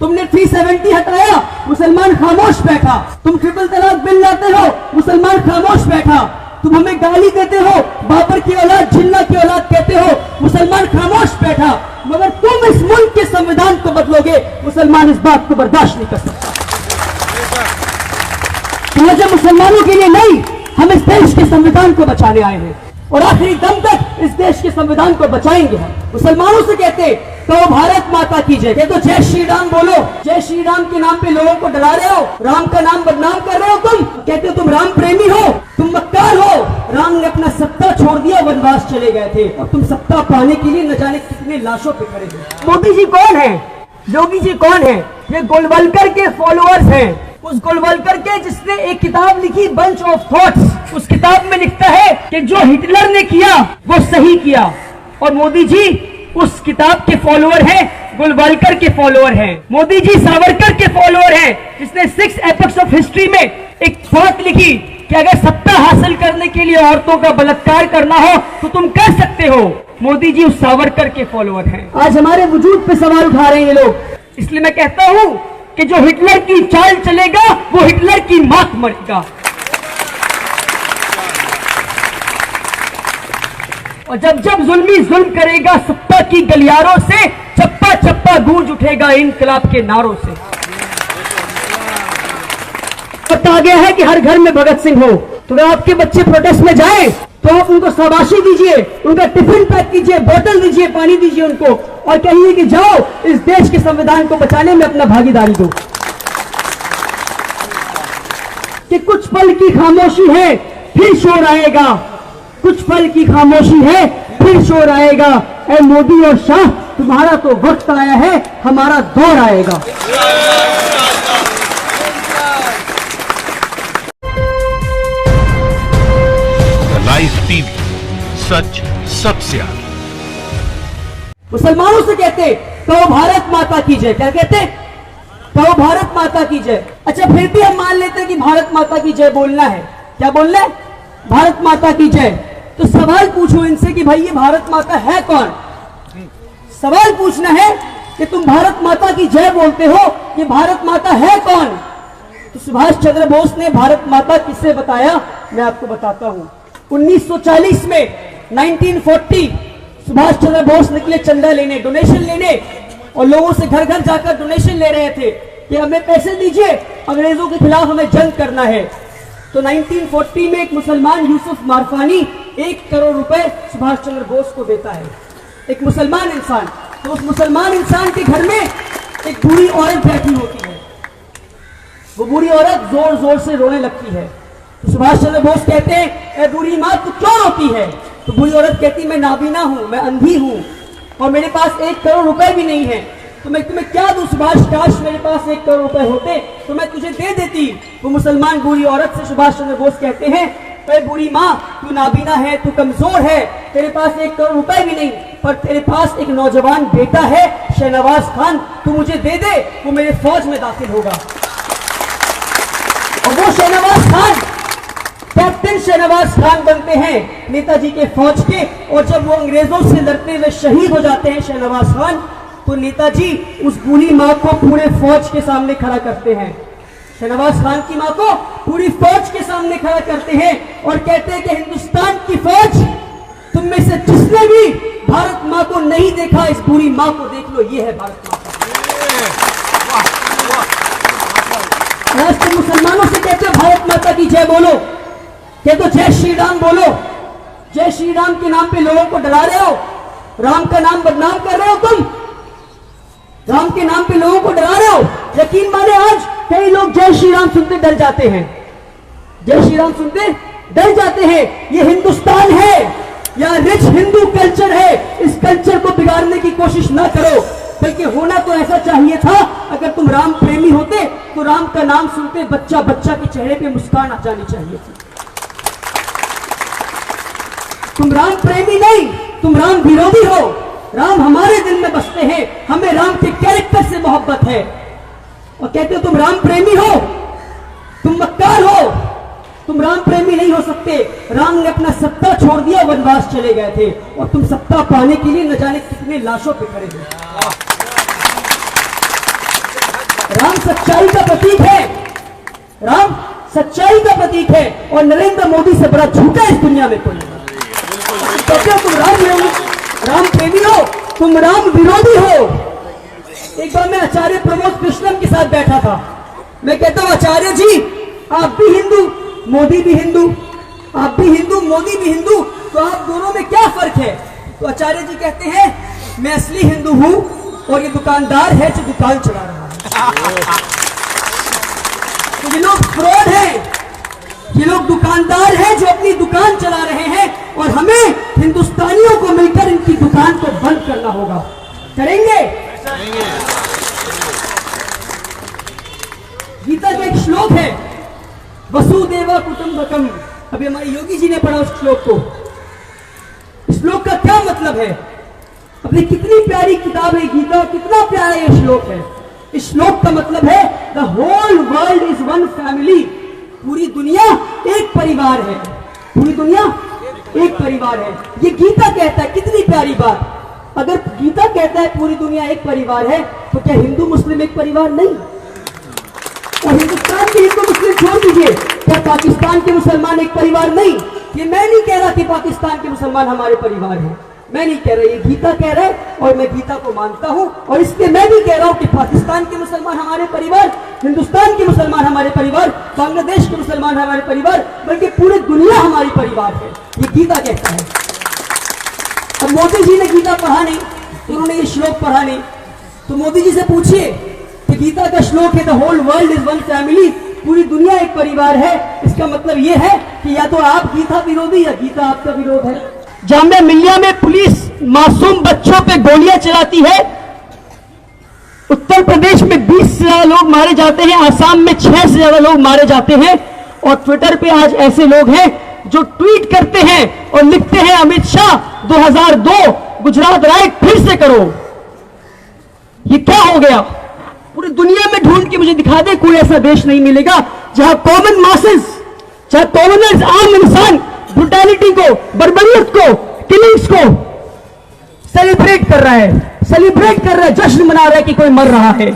तुमने 370 हटाया, मुसलमान खामोश बैठा। तुम ट्रिपल तलाक बिल लाते हो, मुसलमान खामोश बैठा। तुम हमें गाली देते हो, बाबर की औलाद, जिन्ना की औलाद कहते हो, मुसलमान खामोश बैठा। मगर तुम इस मुल्क के संविधान को बदलोगे, मुसलमान इस बात को बर्दाश्त नहीं कर सकता। तो मुसलमानों के लिए नहीं, हम इस देश के संविधान को बचाने आए हैं और आखिरी दम तक इस देश के संविधान को बचाएंगे। हम मुसलमानों से कहते तो भारत माता की जय, तो जय श्री राम बोलो। जय श्री राम के नाम पे लोगों को डरा रहे हो, राम का नाम बदनाम कर रहे हो। तुम कहते हो तुम राम प्रेमी हो, तुम मक्कार हो। राम ने अपना सत्ता छोड़ दिया, वनवास चले गए थे और तुम सत्ता पाने के लिए न जाने कितने लाशों पे खड़े हो। मोदी जी कौन है, योगी जी कौन है? ये गोलवलकर के फॉलोअर्स हैं। उस गोलवलकर के जिसने एक किताब लिखी बंच ऑफ थॉट्स, उस किताब में लिखता है कि जो हिटलर ने किया वो सही किया। और मोदी जी उस किताब के फॉलोअर हैं, गोलवलकर के फॉलोअर हैं। मोदी जी सावरकर के फॉलोअर हैं, जिसने 6 एपिक्स ऑफ हिस्ट्री में एक बात लिखी कि अगर सत्ता हासिल करने के लिए औरतों का बलात्कार करना हो तो तुम कर सकते हो। मोदी जी उस सावरकर के फॉलोअर हैं। आज हमारे वजूद पे सवाल उठा रहे हैं ये लोग। इसलिए मैं कहता हूं कि जो हिटलर की चाल चलेगा वो हिटलर की मौत मरेगा। और जब जब जुल्मी जुल्म करेगा सत्ता की गलियारों से, चप्पा चप्पा गूंज उठेगा इनकलाब के नारों से। कहा गया है कि हर घर में भगत सिंह हो, तो अगर आपके बच्चे प्रोटेस्ट में जाएं तो आप उनको शाबाशी दीजिए, उनका टिफिन पैक कीजिए, बोतल दीजिए, पानी दीजिए उनको और कहिए कि जाओ इस देश के संविधान को बचाने में अपना भागीदारी दो। कि कुछ पल की खामोशी है फिर शोर आएगा, कुछ पल की खामोशी है फिर शोर आएगा। ऐ मोदी और शाह, तुम्हारा तो वक्त आया है, हमारा दौर आएगा। लाइव टीवी, सच सबसे आगे। मुसलमानों से कहते तो भारत माता की जय, क्या कहते? तो भारत माता की जय। अच्छा, फिर भी हम मान लेते हैं कि भारत माता की जय बोलना है। क्या बोलना है? भारत माता की जय। तो सवाल पूछो इनसे कि भाई ये भारत माता है कौन? सवाल पूछना है कि तुम भारत माता की जय बोलते हो, ये भारत माता है कौन? तो सुभाष चंद्र बोस ने भारत माता किसे बताया, मैं आपको बताता हूं। 1940 में 1940 सुभाष चंद्र बोस निकले चंदा लेने, डोनेशन लेने, और लोगों से घर घर जाकर डोनेशन ले रहे थे कि हमें पैसे दीजिए, अंग्रेजों के खिलाफ हमें जंग करना है। तो 1940 में एक मुसलमान यूसुफ मारफानी 1 करोड़ रुपए सुभाष चंद्र बोस को देता है, एक मुसलमान इंसान। तो उस मुसलमान इंसान के घर में एक बूढ़ी औरत बैठी होती है। वो बूढ़ी औरत जोर जोर से रोने लगती है। तो सुभाष चंद्र बोस कहते हैं, ए बूढ़ी माँ तू क्यों रोती है? तो बूढ़ी औरत कहती, मैं नाबीना हूं, मैं अंधी हूं और मेरे पास 1 करोड़ रुपए भी नहीं है, तो मैं तुम्हें क्या दूं सुभाष? काश मेरे पास 1 करोड़ रुपए होते तो मैं तुझे दे देती। वो मुसलमान बूढ़ी औरत से सुभाष चंद्र बोस कहते हैं, अरे बूढ़ी माँ तू नाबीना है, तू कमजोर है, तेरे पास 1 करोड़ रुपए भी नहीं, पर तेरे पास एक नौजवान बेटा है शहनवाज खान, तू मुझे दे दे, वो मेरे फौज में दाखिल होगा। और वो शहनवाज खान कैप्टन शहनवाज खान बनते हैं नेताजी के फौज के। और जब वो अंग्रेजों से लड़ते हुए शहीद हो जाते हैं शहनवाज खान, तो नेताजी उस बूढ़ी माँ को पूरे फौज के सामने खड़ा करते हैं। शहनवाज खान की माँ को पूरी फौज के सामने खड़ा करते हैं और कहते हैं कि हिंदुस्तान की फौज, तुम में से जिसने भी भारत माँ को नहीं देखा, इस बूढ़ी माँ को देख लो, ये है भारत माँ। आज तुम मुसलमानों से कहते हो भारत माता की जय बोलो, कहते हो जय श्री राम बोलो। जय श्री राम के नाम पे लोगों को डरा रहे हो, राम का नाम बदनाम कर रहे हो। तुम राम के नाम पे लोगों को डरा रहे हो। यकीन माने आज कई लोग जय श्री राम सुनते डर जाते हैं, जय श्री राम सुनते डर जाते हैं। ये हिंदुस्तान है या रिच हिंदू कल्चर है, इस कल्चर को बिगाड़ने की कोशिश ना करो, बल्कि होना तो ऐसा चाहिए था। अगर तुम राम प्रेमी होते तो राम का नाम सुनते बच्चा बच्चा के चेहरे पे मुस्कान आ जानी चाहिए थी। तुम राम प्रेमी नहीं, तुम राम विरोधी हो। राम हमारे दिल में बसते हैं, हमें राम के कैरेक्टर से मोहब्बत है। और कहते हो तुम राम प्रेमी हो, तुम मक्कार हो, तुम राम प्रेमी नहीं हो सकते। राम ने अपना सत्ता छोड़ दिया, वनवास चले गए थे और तुम सत्ता पाने के लिए न जाने कितने लाशों पे खड़े हो। राम सच्चाई का प्रतीक है, राम सच्चाई का प्रतीक है, और नरेंद्र मोदी से बड़ा झूठा इस दुनिया में कोई नहीं। तो क्या तुम राम प्रेमी हो, तुम राम विरोधी हो। एक बार मैं आचार्य प्रमोद कृष्णम के साथ बैठा था। मैं कहता हूं आचार्य जी आप भी हिंदू, मोदी भी हिंदू, आप भी हिंदू, मोदी भी हिंदू, तो आप दोनों में क्या फर्क है? तो आचार्य जी कहते हैं मैं असली हिंदू हूं और ये दुकानदार है जो दुकान चला रहा है। तो ये लोग फ्रॉड हैं, ये लोग दुकानदार हैं जो अपनी दुकान चला रहे हैं, और हमें हिंदुस्तानियों को मिलकर इनकी दुकान को बंद करना होगा। करेंगे? गीता का एक श्लोक है वसुदेव कुटुंबकम, अभी हमारे योगी जी ने पढ़ा उस श्लोक को। इस श्लोक का क्या मतलब है? अपनी कितनी प्यारी किताब है गीता, कितना प्यारा ये श्लोक है। इस श्लोक का मतलब है the whole world is one family, पूरी दुनिया एक परिवार है, पूरी दुनिया एक परिवार है। ये गीता कहता है, कितनी प्यारी बात। अगर गीता कहता है पूरी दुनिया एक परिवार है, तो क्या हिंदू मुस्लिम एक परिवार नहीं? और हिंदुस्तान के हिंदू मुस्लिम छोड़ दीजिए, क्या पाकिस्तान के मुसलमान एक परिवार नहीं? ये मैं नहीं कह रहा कि पाकिस्तान के मुसलमान हमारे परिवार हैं, मैं नहीं कह रहा, ये गीता कह रहा है, और मैं गीता को मानता हूं, और इसलिए मैं भी कह रहा हूं कि पाकिस्तान के मुसलमान हमारे परिवार, हिंदुस्तान के मुसलमान हमारे परिवार, बांग्लादेश के मुसलमान हमारे परिवार, बल्कि पूरी दुनिया हमारी परिवार है, ये गीता कहता है। अब मोदी जी ने गीता पढ़ा नहीं, उन्होंने ये श्लोक पढ़ा नहीं, तो मोदी जी से पूछिए कि गीता का श्लोक है the whole world is one family, पूरी दुनिया एक परिवार है, इसका मतलब यह है कि या तो आप गीता विरोधी या गीता आपका विरोध है। जामिया मिल्लिया में पुलिस मासूम बच्चों पे गोलियां चलाती है, उत्तर प्रदेश में 20 से ज्यादा लोग मारे जाते हैं, आसाम में 6 से ज्यादा लोग मारे जाते हैं, और ट्विटर पे आज ऐसे लोग हैं जो ट्वीट करते हैं और लिखते हैं अमित शाह 2002 गुजरात राइट फिर से करो। ये क्या हो गया? पूरी दुनिया में ढूंढ के मुझे दिखा दे कोई ऐसा देश नहीं मिलेगा जहां कॉमन मासेस, जहां कॉमनर्स, आम इंसान ब्रुटैलिटी को, बर्बरियत को, किलिंग्स को सेलिब्रेट कर रहा है, सेलिब्रेट कर रहा है, जश्न मना रहा है कि कोई मर रहा है।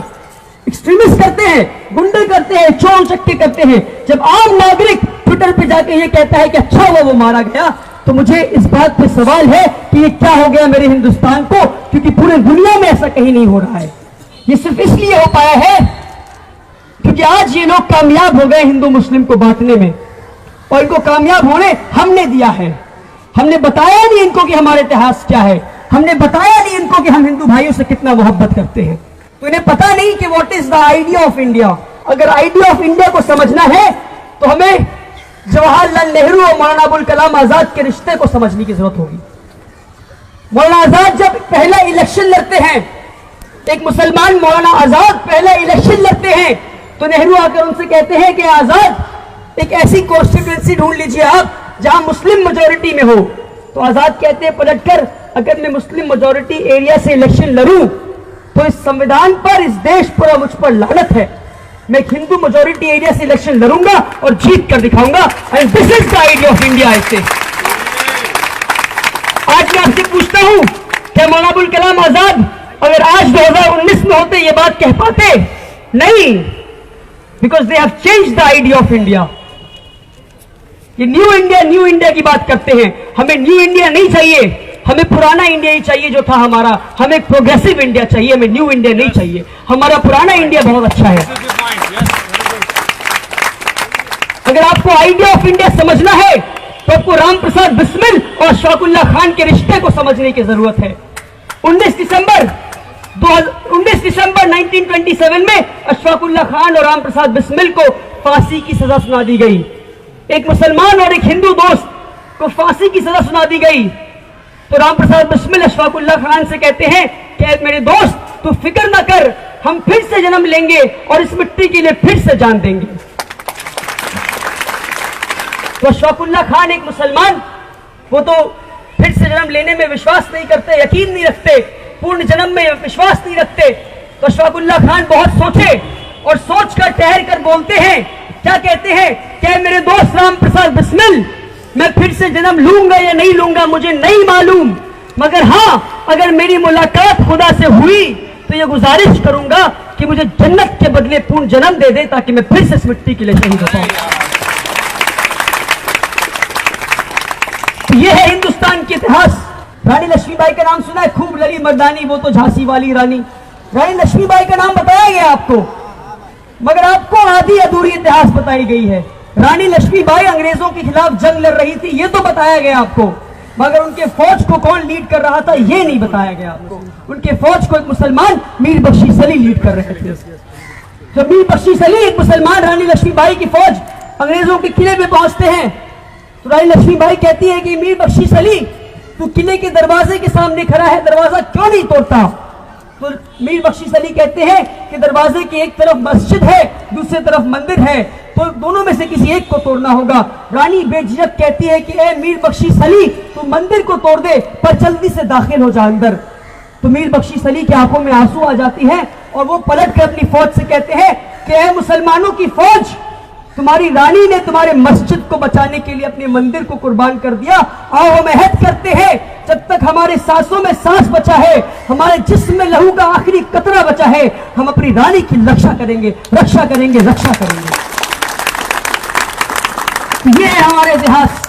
एक्सट्रीमिस्ट करते हैं, गुंडे करते हैं, चोर चक्के करते हैं। जब आम नागरिक ट्विटर पे जाके ये कहता है कि अच्छा हुआ वो मारा गया, तो मुझे इस बात पे सवाल है कि ये क्या हो गया मेरे हिंदुस्तान को, क्योंकि पूरे दुनिया में ऐसा कहीं नहीं हो रहा है। ये सिर्फ इसलिए हो पाया है क्योंकि आज ये लोग कामयाब हो गए हिंदू मुस्लिम को बांटने में, और इनको कामयाब होने हमने दिया है। हमने बताया नहीं इनको कि हमारा इतिहास क्या है, हमने बताया नहीं इनको कि हम हिंदू भाइयों से कितना मोहब्बत करते हैं, तो इन्हें पता नहीं कि what is the idea of India. अगर आइडिया ऑफ इंडिया को समझना है तो हमें जवाहरलाल नेहरू और मौलाना अबुल कलाम आजाद के रिश्ते को समझने की जरूरत होगी। मौलाना आजाद जब पहला इलेक्शन लड़ते हैं, एक मुसलमान मौलाना आजाद पहला इलेक्शन लड़ते हैं, तो नेहरू आकर उनसे कहते हैं कि आजाद एक ऐसी कॉन्स्टिट्यूएंसी ढूंढ लीजिए आप जहां मुस्लिम मेजोरिटी में हो। तो आजाद कहते हैं पलटकर, अगर मैं मुस्लिम मेजोरिटी एरिया से इलेक्शन लड़ूं तो इस संविधान पर, इस देश पर और मुझ पर लानत है। मैं एक हिंदू मेजोरिटी एरिया से इलेक्शन लड़ूंगा और जीत कर दिखाऊंगा, and this is the idea of India. ऐसे आज मैं आपसे पूछता हूं, क्या मौलाना अबुल कलाम आजाद अगर आज 2019 में होते ये बात कह पाते? नहीं, because they have changed the idea of India. ये न्यू इंडिया की बात करते हैं। हमें न्यू इंडिया नहीं चाहिए, हमें पुराना इंडिया ही चाहिए जो था हमारा। हमें प्रोग्रेसिव इंडिया चाहिए, हमें न्यू इंडिया नहीं चाहिए। हमारा पुराना इंडिया बहुत अच्छा है। अगर आपको आइडिया ऑफ इंडिया समझना है तो आपको राम प्रसाद बिस्मिल और अशफाकुल्लाह खान के रिश्ते को समझने की जरूरत है। 19 दिसंबर 1927 में अशफाकुल्लाह खान और राम प्रसाद बिस्मिल को फांसी की सजा सुना दी गई। एक मुसलमान और एक हिंदू दोस्त को फांसी की सजा सुना दी गई। तो राम प्रसाद बिस्मिल अशफाकुल्लाह खान से कहते हैं कि मेरे दोस्त तू फिक्र ना कर, हम फिर से जन्म लेंगे और इस मिट्टी के लिए फिर से जान देंगे। तो अशफाकुल्लाह खान एक मुसलमान, वो तो फिर से जन्म लेने में विश्वास नहीं करते, यकीन नहीं रखते, पूर्ण जन्म में विश्वास नहीं रखते। तो अशफाकुल्लाह खान बहुत सोचे और सोचकर ठहर कर बोलते हैं, क्या कहते हैं कि मेरे दोस्त राम प्रसाद बिस्मिल, मैं फिर से जन्म लूंगा या नहीं लूंगा मुझे नहीं मालूम, मगर हाँ अगर मेरी मुलाकात खुदा से हुई तो ये गुजारिश करूंगा कि कि मुझे जन्नत के बदले पूर्ण जन्म दे दे ताकि मैं फिर से इस मिट्टी के लिए शहीद हो पाऊं। तो ये है हिंदुस्तान के इतिहास। रानी लक्ष्मीबाई का नाम सुना है, खूब लड़ी मर्दानी, वो तो झांसी वाली रानी। रानी लक्ष्मीबाई का नाम बताया गया आपको, मगर आपको आधी अधूरी इतिहास बताई गई है। रानी लक्ष्मीबाई अंग्रेजों के खिलाफ जंग लड़ रही थी, ये तो बताया गया आपको, मगर उनके फौज को कौन लीड कर रहा था ये नहीं बताया गया आपको। उनके फौज को एक मुसलमान मीर बख्शी सली लीड कर रहे थे। जब मीर बख्शी सली, एक मुसलमान, रानी लक्ष्मीबाई की फौज अंग्रेजों के किले में पहुंचते हैं, तो रानी लक्ष्मीबाई कहती है कि मीर बख्शी सली, तू किले के दरवाजे के सामने खड़ा है, दरवाजा क्यों नहीं तोड़ता? तो मीर बख्शी सली कहते हैं कि दरवाजे की एक तरफ मस्जिद है, दूसरी तरफ मंदिर है, तो दोनों में से किसी एक को तोड़ना होगा। रानी बेझिझक कहती है कि ए मीर बख्शी सली, तू मंदिर को तोड़ दे पर जल्दी से दाखिल हो जा अंदर। तो मीर बख्शी सली की आंखों में आंसू आ जाती हैं और वो पलट कर अपनी फौज से कहते हैं कि ए मुसलमानों की फौज, तुम्हारी रानी ने तुम्हारे मस्जिद को बचाने के लिए अपने मंदिर को कुर्बान कर दिया। आओ हम अहद करते हैं, जब तक हमारे सांसों में सांस बचा है, हमारे जिस्म में लहू का आखिरी कतरा बचा है, हम अपनी रानी की रक्षा करेंगे, रक्षा करेंगे, रक्षा करेंगे। ये है हमारा इतिहास।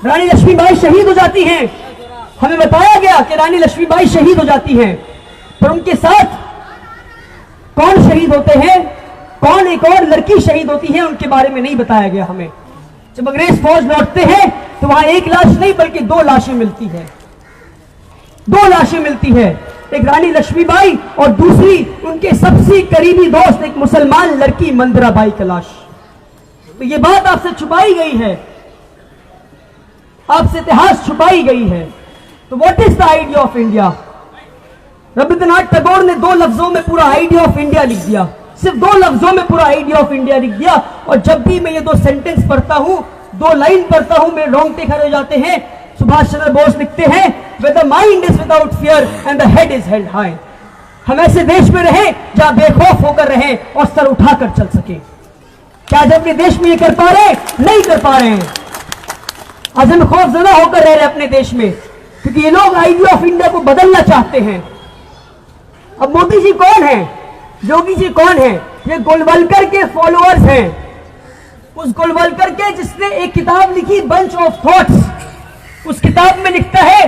रानी लक्ष्मीबाई शहीद हो जाती हैं। हमें बताया गया कि रानी लक्ष्मीबाई शहीद हो जाती हैं, पर उनके साथ कौन शहीद होते हैं, कौन एक और लड़की शहीद होती है, उनके बारे में नहीं बताया गया हमें। जब अंग्रेज फौज लौटते हैं तो वहां एक लाश नहीं बल्कि दो लाशें मिलती है, दो लाशें मिलती है, एक रानी लक्ष्मीबाई और दूसरी उनके सबसे करीबी दोस्त एक मुसलमान लड़की मंदराबाई का लाश। तो ये बात आपसे छुपाई गई है, आपसे इतिहास छुपाई गई है। तो what is the idea of India? Rabindranath Tagore ने दो लफ्जों में पूरा आइडिया ऑफ इंडिया लिख दिया, सिर्फ दो लफ्जों में पूरा आइडिया ऑफ इंडिया लिख दिया। और जब भी मैं ये दो सेंटेंस पढ़ता हूं, दो लाइन पढ़ता हूं, मेरे रोंगटे खड़े हो जाते हैं। सुभाष चंद्र बोस लिखते हैं, where the mind is without fear and the head is held high। हम ऐसे देश में रहें जहां बेखौफ होकर रहें और सर उठाकर चल सके। क्या आज अपने देश में ये कर पा रहे हैं? नहीं कर पा रहे हैं। आज हम खौफजदा होकर रह रहे हैं अपने देश में, क्योंकि ये लोग आइडिया ऑफ इंडिया को बदलना चाहते हैं। अब मोदी जी कौन है, योगी जी कौन है? ये गोलवलकर के फॉलोअर्स हैं, उस गोलवलकर के जिसने एक किताब लिखी बंच ऑफ थॉट्स। उस किताब में लिखता है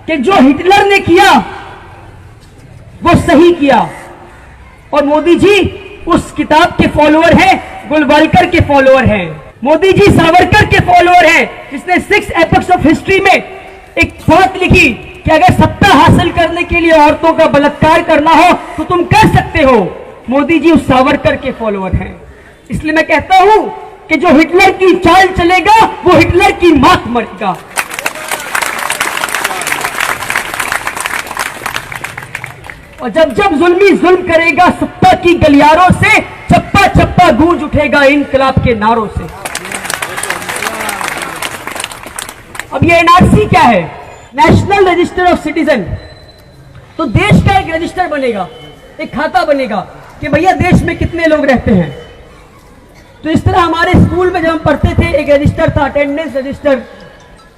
कि जो हिटलर ने किया वो सही किया, और मोदी जी उस किताब के फॉलोअर हैं, गोलवलकर के फॉलोअर हैं। मोदी जी सावरकर के फॉलोअर हैं, जिसने 6 एपिक्स ऑफ हिस्ट्री में एक बात लिखी कि अगर सत्ता हासिल करने के लिए औरतों का बलात्कार करना हो तो तुम कर सकते हो। मोदी जी उस सावरकर के फॉलोअर हैं। इसलिए मैं कहता हूं कि जो हिटलर की चाल चलेगा वो हिटलर की मौत मरेगा। और जब जब जुल्मी जुल्म करेगा सत्ता की गलियारों से, चप्पा चप्पा गूंज उठेगा इनकलाब के नारों से। अब ये एनआरसी क्या है? National register of citizen. तो देश का एक रजिस्टर बनेगा, एक खाता बनेगा कि भैया देश में कितने लोग रहते हैं। तो इस तरह हमारे स्कूल में जब हम पढ़ते थे एक रजिस्टर था, अटेंडेंस रजिस्टर।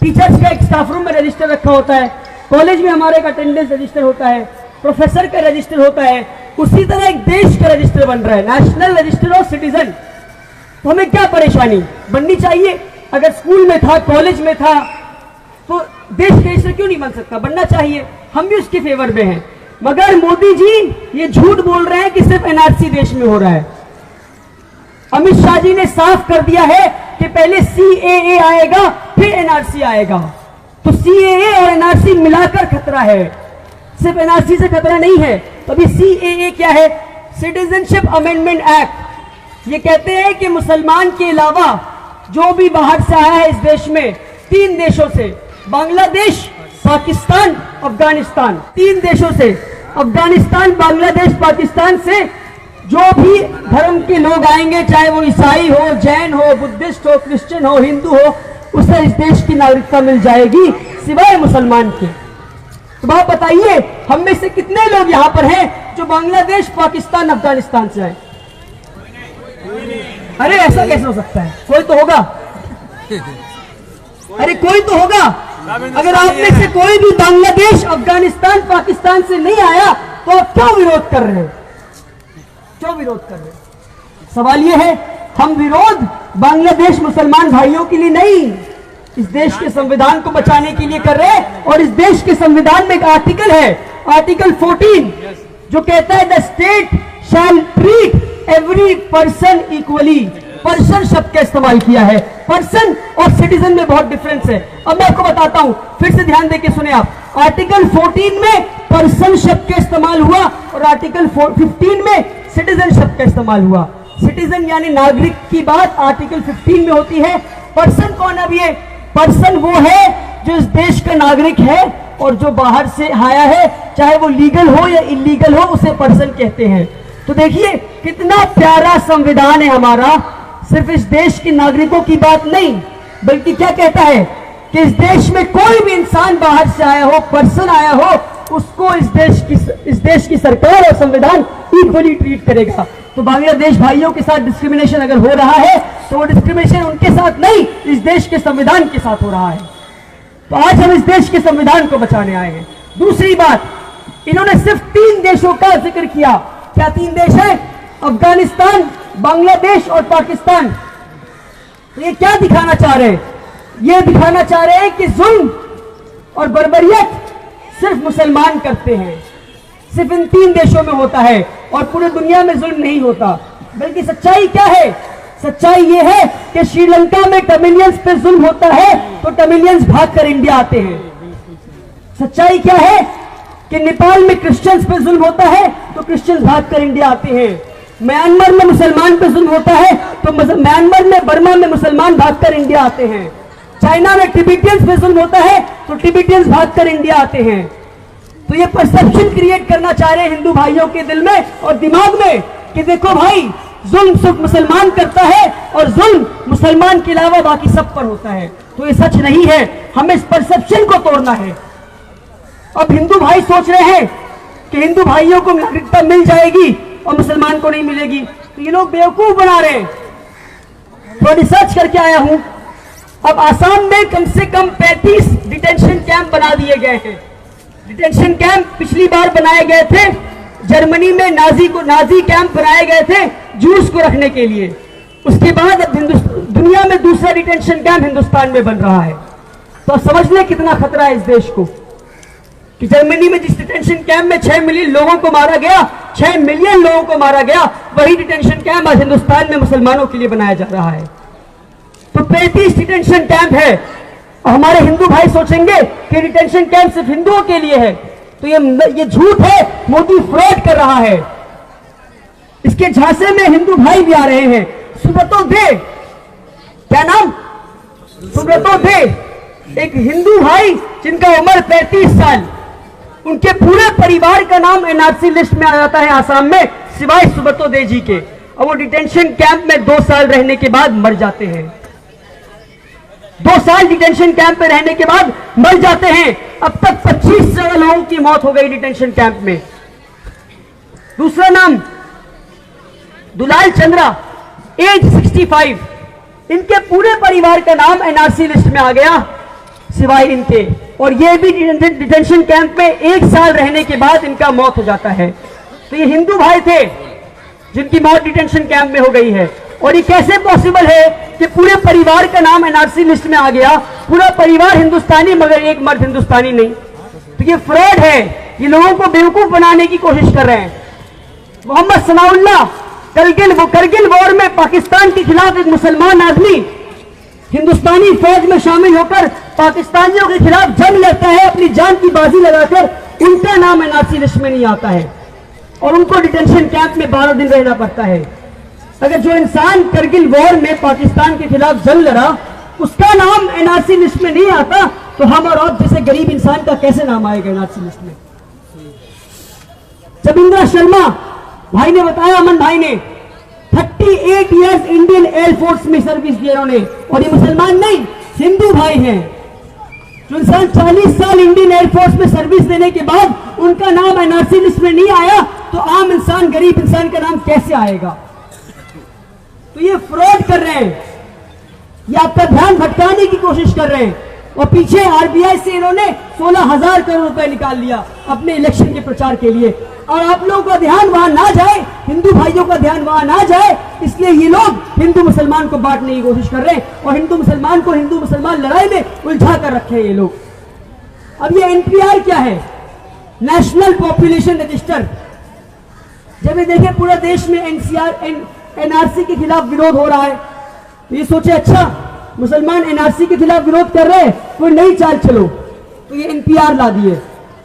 टीचर्स का एक स्टाफ रूम में रजिस्टर रखा होता है, कॉलेज में हमारे एक अटेंडेंस रजिस्टर होता है, प्रोफेसर का रजिस्टर होता है। उसी तरह एक देश का रजिस्टर बन रहा है, नेशनल रजिस्टर ऑफ सिटीजन। तो हमें क्या परेशानी बननी चाहिए? अगर स्कूल में था, कॉलेज में था, तो देश का रजिस्टर क्यों नहीं बन सकता? बनना चाहिए, हम भी उसके फेवर में हैं। मगर मोदी जी ये झूठ बोल रहे हैं कि सिर्फ एनआरसी देश में हो रहा है। अमित शाह जी ने साफ कर दिया है कि पहले सीएए आएगा फिर एनआरसी आएगा। तो सीएए और एनआरसी मिलाकर खतरा है, सिर्फ एनआरसी से खतरा नहीं है। तो अभी सीएए क्या है? Citizenship amendment act. ये कहते हैं कि मुसलमान के अलावा जो भी बाहर से आया है इस देश में, 3 देशों से, बांग्लादेश, पाकिस्तान, अफगानिस्तान, 3 देशों से, अफगानिस्तान, बांग्लादेश, पाकिस्तान से जो भी धर्म के लोग आएंगे, चाहे वो ईसाई हो, जैन हो, बुद्धिस्ट हो, क्रिश्चियन हो, हिंदू हो, उसे इस देश की नागरिकता मिल जाएगी, सिवाय मुसलमान के। तो आप बताइए हम में से कितने लोग यहां पर हैं जो बांग्लादेश, पाकिस्तान, अफगानिस्तान से आए? अरे ऐसा कैसे हो सकता है? कोई तो होगा, अरे कोई तो होगा। अगर आप में से कोई भी बांग्लादेश, अफगानिस्तान, पाकिस्तान से नहीं आया तो आप क्यों विरोध कर रहे हैं? क्यों विरोध कर रहे हैं? सवाल यह है, हम विरोध बांग्लादेश मुसलमान भाइयों के लिए नहीं, इस देश के संविधान को बचाने के लिए कर रहे हैं। और इस देश के संविधान में एक आर्टिकल है, आर्टिकल 14, जो कहता है the state shall treat every person equally. Person शब्द का इस्तेमाल किया है। पर्सन और सिटीजन में बहुत डिफरेंस है। अब मैं आपको बताता हूं, फिर से ध्यान देके सुने आप। आर्टिकल 14 में पर्सन शब्द का इस्तेमाल हुआ और आर्टिकल 15 में सिटीजन शब्द का इस्तेमाल हुआ। सिटीजन यानी नागरिक की बात आर्टिकल 15 में होती है। पर्सन कौन? अब ये पर्सन वो है जो इस देश का नागरिक है और जो बाहर से आया है, चाहे वो लीगल हो या इलीगल हो, उसे पर्सन कहते हैं। तो देखिए कितना प्यारा संविधान है हमारा। सिर्फ इस देश के नागरिकों की बात नहीं, बल्कि क्या कहता है कि इस देश में कोई भी इंसान बाहर से आया हो, पर्सन आया हो, उसको इस देश की सरकार और संविधान इक्वली ट्रीट करेगा। तो बांग्लादेश भाइयों के साथ डिस्क्रिमिनेशन अगर हो रहा है तो वो डिस्क्रिमिनेशन उनके साथ नहीं, इस देश के संविधान के साथ हो रहा है। तो आज हम इस देश के संविधान को बचाने आए हैं। दूसरी बात, इन्होंने सिर्फ 3 देशों का जिक्र किया। क्या 3 देश है? अफगानिस्तान, बांग्लादेश और पाकिस्तान। तो ये क्या दिखाना चाह रहे हैं? ये दिखाना चाह रहे हैं कि जुल्म और बर्बरियत सिर्फ मुसलमान करते हैं, सिर्फ इन 3 देशों में होता है और पूरी दुनिया में जुल्म नहीं होता। बल्कि सच्चाई क्या है? सच्चाई ये है कि श्रीलंका में तमिलियंस पे जुल्म होता है तो तमिलियंस भागकर इंडिया आते हैं। सच्चाई क्या है कि नेपाल में क्रिश्चियंस पे जुल्म होता है तो क्रिश्चियंस भागकर इंडिया आते हैं। म्यांमार में मुसलमान पे जुल्म होता है तो म्यांमार में, बर्मा में मुसलमान भागकर इंडिया आते हैं। चाइना में टिबेटियंस पे जुल्म होता है तो टिबेटियंस भागकर इंडिया आते हैं। तो ये परसेप्शन क्रिएट करना चाह रहे हैं हिंदू भाइयों के दिल में और दिमाग में कि देखो भाई, जुल्म सिर्फ मुसलमान करता है और जुल्म मुसलमान के अलावा बाकी सब पर होता है। तो ये सच नहीं है, हमें इस परसेप्शन को तोड़ना है। अब हिंदू भाई सोच रहे हैं कि हिंदू भाइयों को नागरिकता मिल जाएगी और मुसलमान को नहीं मिलेगी, तो ये लोग बेवकूफ बना रहे हैं। तो रिसर्च करके आया हूं, अब आसाम में कम से कम 35 डिटेंशन कैंप बना दिए गए हैं। डिटेंशन कैंप पिछली बार बनाए गए थे जर्मनी में, नाजी कैंप बनाए गए थे जूस को रखने के लिए। उसके बाद अब दुनिया में दूसरा डिटेंशन कैंप हिंदुस्तान में बन रहा है। तो अब समझ लें कितना खतरा है इस देश को कि जर्मनी में जिस डिटेंशन कैंप में 6 मिलियन लोगों को मारा गया, 6 मिलियन लोगों को मारा गया, वही डिटेंशन कैंप आज हिंदुस्तान में मुसलमानों के लिए बनाया जा रहा है। तो 35 डिटेंशन कैंप है। हमारे हिंदू भाई सोचेंगे कि डिटेंशन कैंप सिर्फ हिंदुओं के लिए है, तो ये झूठ है। मोदी फ्रॉड कर रहा है। इसके झांसे में हिंदू भाई भी आ रहे हैं। सुब्रतो दे, क्या नाम? सुब्रतो दे, एक हिंदू भाई जिनका उम्र 35 साल, उनके पूरे परिवार का नाम एनआरसी लिस्ट में आ जाता है आसाम में, सिवाय सुब्रतो दे जी के। और वो डिटेंशन कैंप में 2 साल रहने के बाद मर जाते हैं। 2 साल डिटेंशन कैंप में रहने के बाद मर जाते हैं। अब तक 25 से ज्यादा लोगों की मौत हो गई डिटेंशन कैंप में। दूसरा नाम दुलाल चंद्रा, एज 65, इनके पूरे परिवार का नाम एनआरसी लिस्ट में आ गया सिवाय इनके। और ये भी डिटेंशन कैंप में 1 साल रहने के बाद इनका मौत हो जाता है। तो ये हिंदू भाई थे जिनकी मौत डिटेंशन कैंप में हो गई है। और ये कैसे पॉसिबल है कि पूरे परिवार का नाम एनआरसी लिस्ट में आ गया, पूरा परिवार हिंदुस्तानी मगर एक मर्द हिंदुस्तानी नहीं? तो ये फ्रॉड है, ये लोगों को बेवकूफ बनाने की कोशिश कर रहे हैं। मोहम्मद सनाउल्लाह करगिल वॉर में पाकिस्तान के खिलाफ एक मुसलमान आदमी हिंदुस्तानी फौज में शामिल होकर पाकिस्तानियों के खिलाफ जंग लड़ता है, अपनी जान की बाजी लगाकर। उनका नाम एनआरसी लिस्ट में नहीं आता है और उनको डिटेंशन कैंप में 12 दिन रहना पड़ता है। अगर जो इंसान करगिल वॉर में पाकिस्तान के खिलाफ जंग लड़ा, उसका नाम एनआरसी लिस्ट में नहीं आता, तो हम और आप जैसे गरीब इंसान का कैसे नाम आएगा एनआरसी लिस्ट में? जबिंद्रा शर्मा भाई ने बताया, अमन भाई ने 38 इयर्स इंडियन एयरफोर्स में सर्विस दी उन्होंने। और ये मुसलमान नहीं, हिंदू भाई हैं। जो इंसान 40 साल इंडियन एयरफोर्स में सर्विस देने के बाद उनका नाम एनआरसी लिस्ट में नहीं आया, तो आम इंसान, गरीब इंसान का नाम कैसे आएगा? तो ये फ्रॉड कर रहे हैं, ये आपका ध्यान भटकाने की कोशिश कर रहे हैं। और पीछे आरबीआई से इन्होंने 16,000 करोड़ रुपए निकाल लिया। अपने इलेक्शन के प्रचार के लिए। और आप लोगों का ध्यान वहां ना जाए, हिंदू भाइयों का ध्यान वहां ना जाए, इसलिए ये लोग हिंदू मुसलमान को बांटने की कोशिश कर रहे हैं और हिंदू मुसलमान लड़ाई में उलझा कर रखे हैं ये लोग। अब ये एनपीआर क्या है? National population register. जब ये देखे पूरा देश में एनआरसी के खिलाफ विरोध हो रहा है, तो ये सोचे अच्छा मुसलमान एनआरसी के खिलाफ विरोध कर रहे हैं, कोई नई चाल चलो, तो ये एनपीआर ला दिए।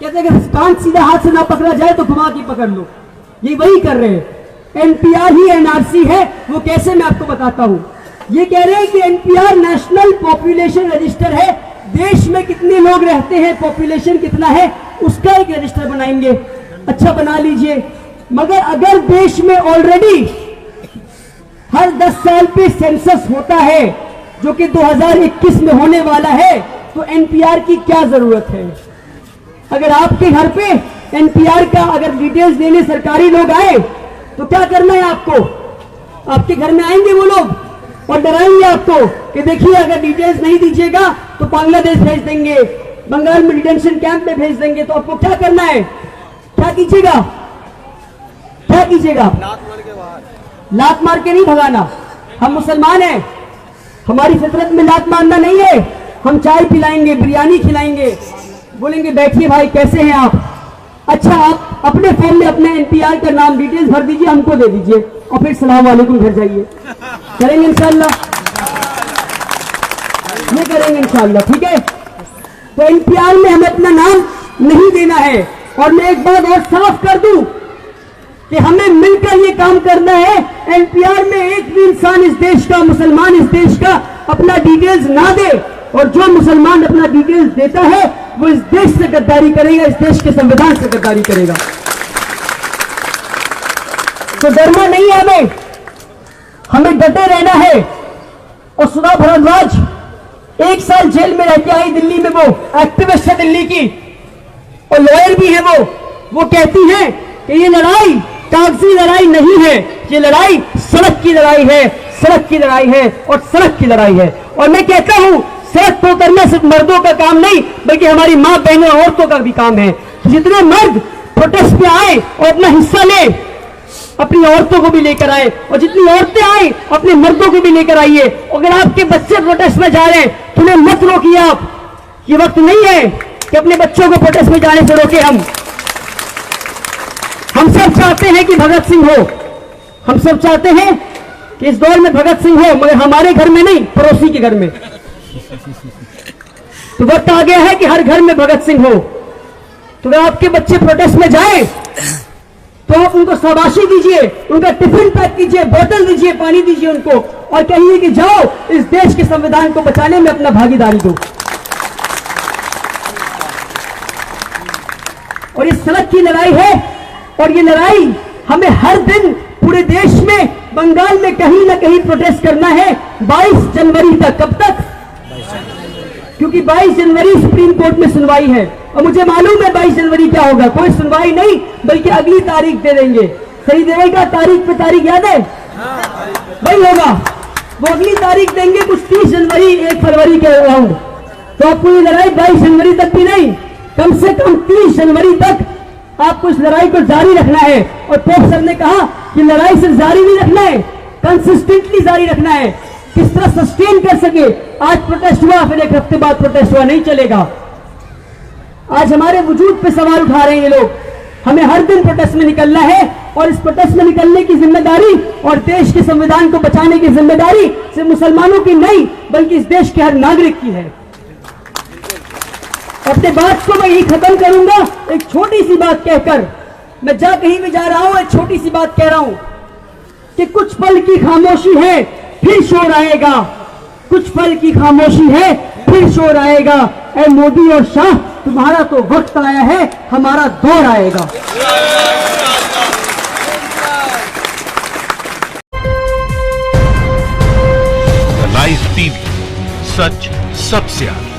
कहते हैं कि कान सीधा हाथ से ना पकड़ा जाए तो घुमा के पकड़ लो, ये वही कर रहे हैं। एनपीआर ही एनआरसी है, वो कैसे मैं आपको बताता हूं। ये कह रहे हैं कि एनपीआर नेशनल पॉपुलेशन रजिस्टर है, देश में कितने लोग रहते हैं, पॉपुलेशन कितना है, उसका एक रजिस्टर बनाएंगे। अच्छा बना लीजिए, मगर अगर देश में ऑलरेडी हर 10 साल पे सेंसस होता है जो कि 2021 में होने वाला है, तो एनपीआर की क्या जरूरत है? अगर आपके घर पे एनपीआर का अगर डिटेल्स देने सरकारी लोग आए तो क्या करना है आपको? आपके घर में आएंगे वो लोग और डराएंगे आपको कि देखिए अगर डिटेल्स नहीं दीजिएगा तो बांग्लादेश भेज देंगे, बंगाल में डिटेंशन कैंप में भेज देंगे। तो आपको क्या करना है? क्या कीजिएगा? क्या कीजिएगा? लात मार के नहीं भगाना। हम मुसलमान हैं, हमारी फितरत में लात मारना नहीं है। हम चाय पिलाएंगे, बिरयानी खिलाएंगे, बोलेंगे बैठिए भाई कैसे हैं आप, अच्छा आप अपने फॉर्म में अपने एनपीआर का नाम डिटेल्स भर दीजिए, हमको दे दीजिए और फिर सलाम वालेकुम घर जाइए। करेंगे इंशाल्लाह, ये करेंगे इंशाल्लाह, ठीक है। तो एनपीआर में हमें अपना नाम नहीं देना है। और मैं एक बात और साफ कर दूं कि हमें मिलकर ये काम करना है। एनपीआर में एक भी इंसान इस देश का, मुसलमान इस देश का अपना डिटेल्स ना दे, और जो मुसलमान अपना डिटेल्स देता है वो इस देश से गद्दारी करेगा, इस देश के संविधान से गद्दारी करेगा। तो डरना नहीं है, हमें डटे रहना है। और सुधा भारद्वाज 1 साल जेल में रह के आई दिल्ली में, वो एक्टिविस्ट है दिल्ली की और लॉयर भी है वो कहती है कि ये लड़ाई कागजी लड़ाई नहीं है, ये लड़ाई सड़क की लड़ाई है, सड़क की लड़ाई है और सड़क की लड़ाई है। और मैं कहता हूं सड़क पर उतरना सिर्फ मर्दों का काम नहीं, बल्कि हमारी मां बहनों औरतों का भी काम है। जितने मर्द प्रोटेस्ट पे आए और अपना हिस्सा ले, अपनी औरतों को भी लेकर आए, और जितनी औरतें आए अपने मर्दों को भी लेकर आइए। अगर आपके बच्चे प्रोटेस्ट में जा रहे हैं तो उन्हें मत रोकिए आप। ये वक्त नहीं है कि अपने बच्चों को प्रोटेस्ट में जाने से रोके। हम सब चाहते हैं कि भगत सिंह हो, हम सब चाहते हैं कि इस दौर में भगत सिंह हो, मगर हमारे घर में नहीं, पड़ोसी के घर में। तो वक्त आ गया है कि हर घर में भगत सिंह हो। तो अगर आपके बच्चे प्रोटेस्ट में जाएं तो आप उनको शाबाशी दीजिए, उनका टिफिन पैक कीजिए, बोतल दीजिए, पानी दीजिए उनको, और कहिए कि जाओ इस देश के संविधान को बचाने में अपना भागीदारी दो। और ये सड़क की लड़ाई है, और ये लड़ाई हमें हर दिन पूरे देश में, बंगाल में कहीं ना कहीं प्रोटेस्ट करना है 22 जनवरी तक। कब तक? क्योंकि 22 जनवरी सुप्रीम कोर्ट में सुनवाई है, और मुझे मालूम है 22 जनवरी क्या होगा। कोई सुनवाई नहीं, बल्कि अगली तारीख दे देंगे। सही देगा, तारीख पे तारीख याद है? वही होगा, वो अगली तारीख देंगे कुछ 30 जनवरी 1 फरवरी के अराउंड। तो आपको ये लड़ाई 22 जनवरी तक भी नहीं, कम से कम 30 जनवरी तक आपको इस लड़ाई को जारी रखना है। और पोप सर ने कहा कि लड़ाई सिर्फ जारी नहीं रखना है, कंसिस्टेंटली जारी रखना है। किस तरह सस्टेन कर सके। आज प्रोटेस्ट हुआ, फिर 1 हफ्ते बाद प्रोटेस्ट हुआ, नहीं चलेगा। आज हमारे वजूद पे सवाल उठा रहे हैं ये लोग। हमें हर दिन प्रोटेस्ट में निकलना है, और इस प्रोटेस्ट में निकलने की जिम्मेदारी और देश के संविधान को बचाने की जिम्मेदारी सिर्फ मुसलमानों की नहीं, बल्कि इस देश के हर नागरिक की है। अपने बात को मैं यही खत्म करूंगा एक छोटी सी बात कहकर। मैं कहीं भी जा रहा हूं, एक छोटी सी बात कह रहा हूं कि कुछ पल की खामोशी है, फिर शोर आएगा। कुछ पल की खामोशी है, फिर शोर आएगा। ऐ मोदी और शाह, तुम्हारा तो वक्त आया है, हमारा दौर आएगा। लाइव टीवी, सच सबसे आगे।